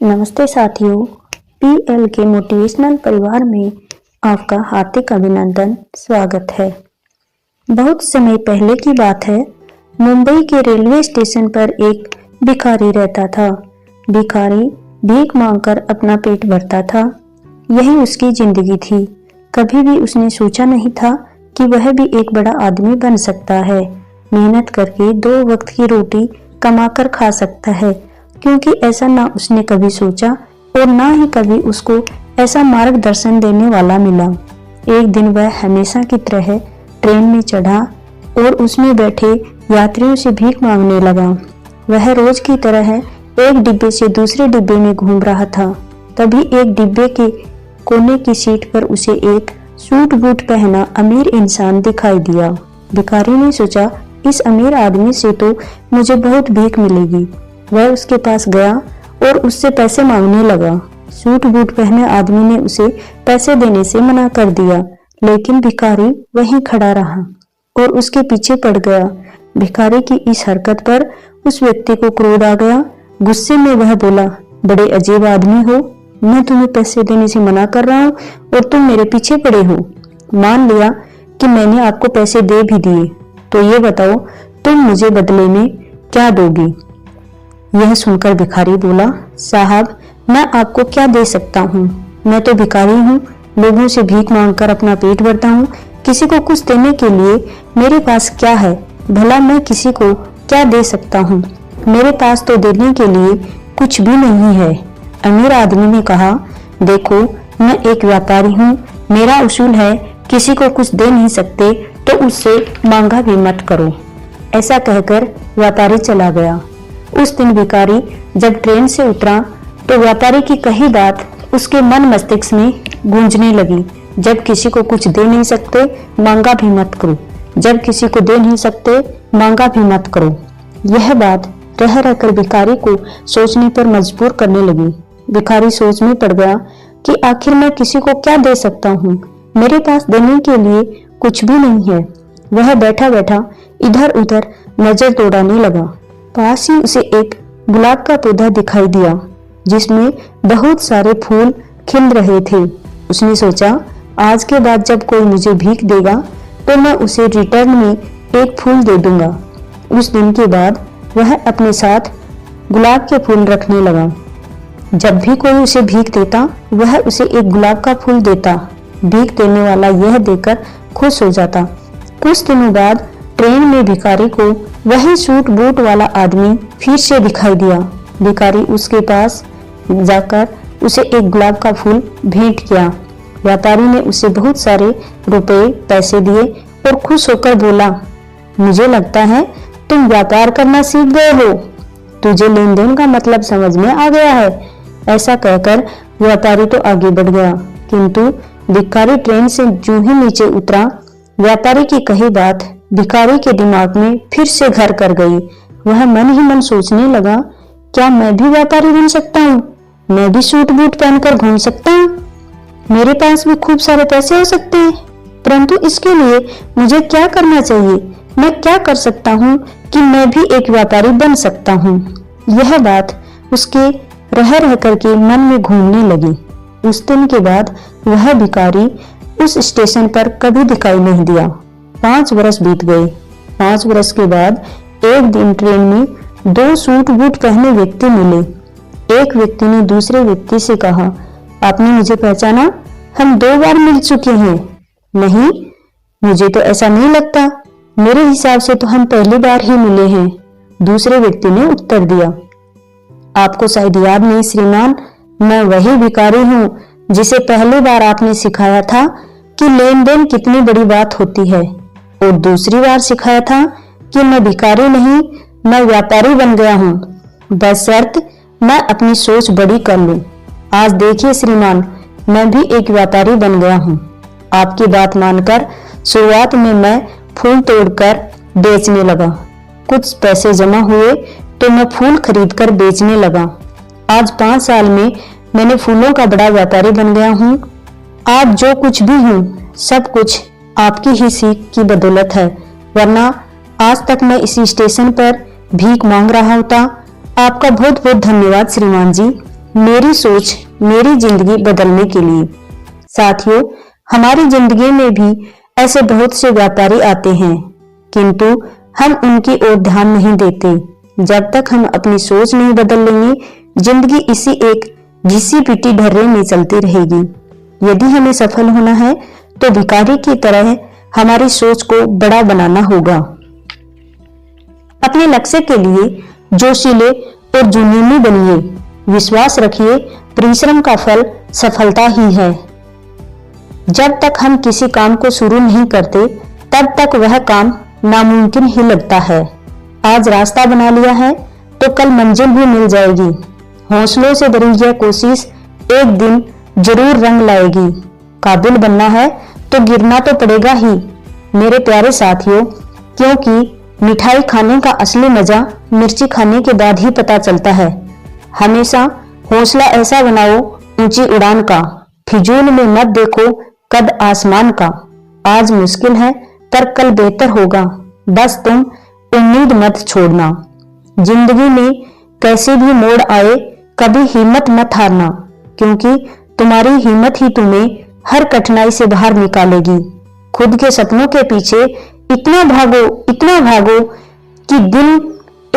नमस्ते साथियों, पीएल के मोटिवेशनल परिवार में आपका हार्दिक अभिनंदन स्वागत है। बहुत समय पहले की बात है। मुंबई के रेलवे स्टेशन पर एक भिखारी रहता था। भिखारी भीख मांगकर अपना पेट भरता था। यही उसकी जिंदगी थी। कभी भी उसने सोचा नहीं था कि वह भी एक बड़ा आदमी बन सकता है, मेहनत करके 2 वक्त की रोटी कमाकर खा सकता है, क्योंकि ऐसा ना उसने कभी सोचा और ना ही कभी उसको ऐसा मार्गदर्शन देने वाला मिला। एक दिन वह हमेशा की तरह ट्रेन में चढ़ा और उसमें बैठे यात्रियों से भीख मांगने लगा। वह रोज की तरह एक डिब्बे से दूसरे डिब्बे में घूम रहा था। तभी एक डिब्बे के कोने की सीट पर उसे एक सूट बूट पहना अमीर इंसान दिखाई दिया। भिखारी ने सोचा, इस अमीर आदमी से तो मुझे बहुत भीख मिलेगी। वह उसके पास गया और उससे पैसे मांगने लगा। सूट बूट पहने आदमी ने उसे पैसे देने से मना कर दिया, लेकिन भिखारी वहीं खड़ा रहा और उसके पीछे पड़ गया। भिखारी की इस हरकत पर उस व्यक्ति को क्रोध आ गया। गुस्से में वह बोला, बड़े अजीब आदमी हो, मैं तुम्हें पैसे देने से मना कर रहा हूँ और तुम मेरे पीछे पड़े हो। मान लिया कि मैंने आपको पैसे दे भी दिए, तो ये बताओ तुम मुझे बदले में क्या दोगी? यह सुनकर भिखारी बोला, साहब, मैं आपको क्या दे सकता हूँ? मैं तो भिखारी हूँ, लोगों से भीख मांगकर अपना पेट भरता हूँ। किसी को कुछ देने के लिए मेरे पास क्या है? भला मैं किसी को क्या दे सकता हूँ? मेरे पास तो देने के लिए कुछ भी नहीं है। अमीर आदमी ने कहा, देखो, मैं एक व्यापारी हूँ, मेरा उसूल है किसी को कुछ दे नहीं सकते तो उससे मांगा भी मत करो। ऐसा कहकर व्यापारी चला गया। उस दिन भिखारी जब ट्रेन से उतरा तो व्यापारी की कही बात उसके मन मस्तिष्क में गूंजने लगी। जब किसी को कुछ दे नहीं सकते, मांगा भी मत करो। जब किसी को दे नहीं सकते, मांगा भी मत करो। यह बात रह रहकर भिखारी को सोचने पर मजबूर करने लगी। भिखारी सोच में पड़ गया कि आखिर मैं किसी को क्या दे सकता हूँ? मेरे पास देने के लिए कुछ भी नहीं है। वह बैठा बैठा इधर उधर नजर दौड़ाने लगा। पास ही उसे एक गुलाब का पौधा दिखाई दिया, जिसमें बहुत सारे फूल खिल रहे थे। उसने सोचा, आज के बाद जब कोई मुझे भीख देगा तो मैं उसे रिटर्न में एक फूल दे दूंगा। उस दिन के बाद वह अपने साथ गुलाब के फूल रखने लगा। जब भी कोई उसे भीख देता, वह उसे एक गुलाब का फूल देता। भीख देने वाला यह देकर खुश हो जाता। कुछ दिनों बाद ट्रेन में भिखारी को वही सूट बूट वाला आदमी फिर से दिखाई दिया। भिखारी उसके पास जाकर उसे एक गुलाब का फूल भेंट किया। व्यापारी ने उसे बहुत सारे रुपए पैसे दिए और खुश होकर बोला, मुझे लगता है तुम व्यापार करना सीख गए हो, तुझे लेन देन का मतलब समझ में आ गया है। ऐसा कहकर व्यापारी तो आगे बढ़ गया, किंतु भिखारी ट्रेन से जो ही नीचे उतरा, व्यापारी की कही बात भिखारी के दिमाग में फिर से घर कर गई। वह मन ही मन सोचने लगा, क्या मैं भी व्यापारी बन सकता हूँ? मैं भी सूट बूट पहनकर घूम सकता हूँ, मेरे पास भी खूब सारे पैसे हो सकते हैं। परंतु इसके लिए मुझे क्या करना चाहिए? मैं क्या कर सकता हूँ कि मैं भी एक व्यापारी बन सकता हूँ? यह बात उसके रह रह करके मन में घूमने लगी। उस दिन के बाद वह भिखारी उस स्टेशन पर कभी दिखाई नहीं दिया। 5 वर्ष बीत गए। 5 वर्ष के बाद एक दिन ट्रेन में 2 सूट बूट पहने व्यक्ति मिले। एक व्यक्ति ने दूसरे व्यक्ति से कहा, आपने मुझे पहचाना? हम 2 बार मिल चुके हैं। नहीं, मुझे तो ऐसा नहीं लगता, मेरे हिसाब से तो हम पहली बार ही मिले हैं। दूसरे व्यक्ति ने उत्तर दिया, आपको शायद याद नहीं श्रीमान, मैं वही भिखारी हूँ जिसे पहली बार आपने सिखाया था कि लेन देन कितनी बड़ी बात होती है, और दूसरी बार सिखाया था कि मैं भिखारी नहीं, मैं व्यापारी बन गया हूँ, बशर्त मैं अपनी सोच बड़ी कर लूं। आज देखिए श्रीमान, मैं भी एक व्यापारी बन गया हूँ। आपकी बात मानकर शुरुआत में मैं फूल तोड़कर बेचने लगा। कुछ पैसे जमा हुए तो मैं फूल खरीदकर बेचने लगा। आज 5 साल में मैंने फूलों का बड़ा व्यापारी बन गया हूँ। आज जो कुछ भी हूँ, सब कुछ आपकी ही सीख की बदौलत है, वरना आज तक मैं इसी स्टेशन पर भीख मांग रहा होता। आपका बहुत बहुत धन्यवाद श्रीमान जी। मेरी सोच मेरी जिंदगी बदलने के लिए। साथियों, हमारी जिंदगी में भी ऐसे बहुत से व्यापारी आते हैं, किंतु हम उनकी ओर ध्यान नहीं देते। जब तक हम अपनी सोच नहीं बदल लेंगे, जिंदगी इसी एक घिसी पिटी ढर्रे में चलती रहेगी। यदि हमें सफल होना है तो भिखारी की तरह हमारी सोच को बड़ा बनाना होगा। अपने लक्ष्य के लिए जोशीले और जुनूनी बनिए। विश्वास रखिए, परिश्रम का फल सफलता ही है। जब तक हम किसी काम को शुरू नहीं करते, तब तक वह काम नामुमकिन ही लगता है। आज रास्ता बना लिया है तो कल मंजिल भी मिल जाएगी। हौसलों से भरी यह कोशिश एक दिन जरूर रंग लाएगी। काबिल बनना है तो गिरना तो पड़ेगा ही मेरे प्यारे साथियों, क्योंकि मिठाई खाने का असली मजा मिर्ची खाने के बाद ही पता चलता है। हमेशा हौसला ऐसा बनाओ ऊंची उड़ान का, फिजूल में मत देखो कद आसमान का। आज मुश्किल है पर कल बेहतर होगा, बस तुम उम्मीद मत छोड़ना। जिंदगी में कैसे भी मोड़ आए, कभी हिम्मत मत हारना, क्योंकि तुम्हारी हिम्मत ही तुम्हें हर कठिनाई से बाहर निकालेगी। खुद के सपनों के पीछे इतना भागो कि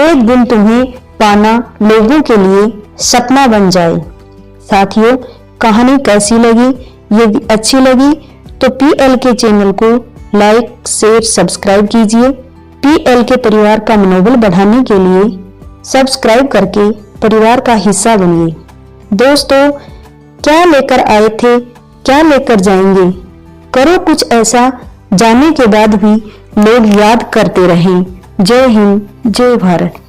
एक दिन तुम्हें पाना लोगों के लिए सपना बन जाए। साथियों, कहानी कैसी लगी? यदि अच्छी लगी तो PL के चैनल को लाइक, शेयर, सब्सक्राइब कीजिए। PL के परिवार का मनोबल बढ़ाने के लिए सब्सक्राइब करके परिवार का हिस्सा बनिए। दोस्तों, क्या लेकर आए थे, क्या लेकर जाएंगे? करो कुछ ऐसा जाने के बाद भी लोग याद करते रहें। जय हिंद, जय भारत।